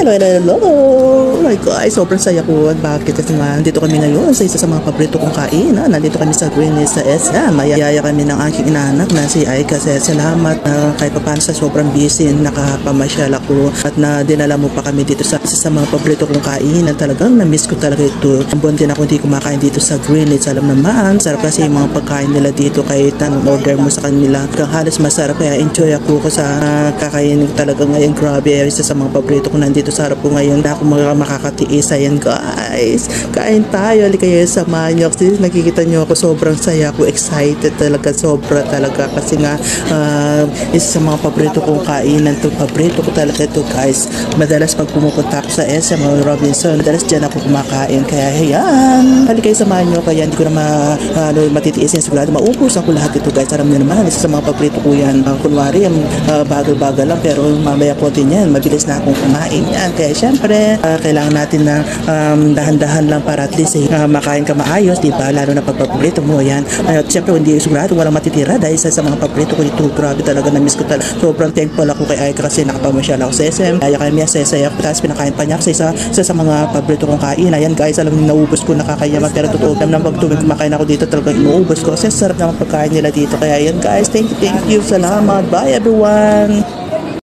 Hello, hello, hello! Oh my God, sobrang saya ko. Bakit? Kasi nga, dito kami ngayon sa isa sa mga paborito kong kain. Nandito kami sa Greenwich sa SM. Mayayaya kami ng aking inanak na si Ay kasi salamat na kahit paano sa sobrang busy, nakapamasyal ako at na dinala mo pa kami dito sa isa sa mga paborito kong kain. Talagang na-miss ko talaga ito. Ang buwan din ako hindi kumakain dito sa Greenwich. Alam naman, sarap kasi yung mga pagkain nila dito kahit anong order mo sa kanila. Halos masarap kaya enjoy ako sa kakainin talaga ngayon. Grabe, isa sa mga paborito ko nandito sa harap ko ngayon na ako makakatiis. Ayan guys, kain tayo. Halika kayo sa manyo. Kasi nakikita nyo ako, sobrang saya ko, excited talaga, sobra talaga kasi nga isa sa mga paborito kong kainan to. Paborito ko talaga ito guys. Madalas pag pumupunta ako sa SM o Robinson, madalas dyan ako kumakain. Kaya ayan, halika kayo sa manyo. Kaya hindi ko na matitiis yan. Sigurado maubusan ko lahat ito guys. Alam nyo naman, isa sa mga paborito ko yan. Kunwari, bagal-bagal lang pero mamaya po din yan. Mabilis na akong kumain yan. Kaya syempre, kailangan natin na dahan-dahan lang para at least makain ka maayos, diba? Lalo na pag paborito mo yan. At syempre, hindi sigurado walang matitira dahil isa sa mga paborito ko ito. Grabe talaga, na-miss ko talaga. Sobrang thankful ako kay Aika kasi nakapamasyal ako sa SM. Kaya kami saya ako. Tapos pinakain pa niya sa isa sa mga paborito kong kain. Ayan guys, alam niyo, naubos ko, nakakayaman. Pero totoo naman, pag kumakain ako dito, talagang inuubos ko kasi sarap naman pagkain nila dito. Kaya ayan guys, thank you, salamat, bye everyone.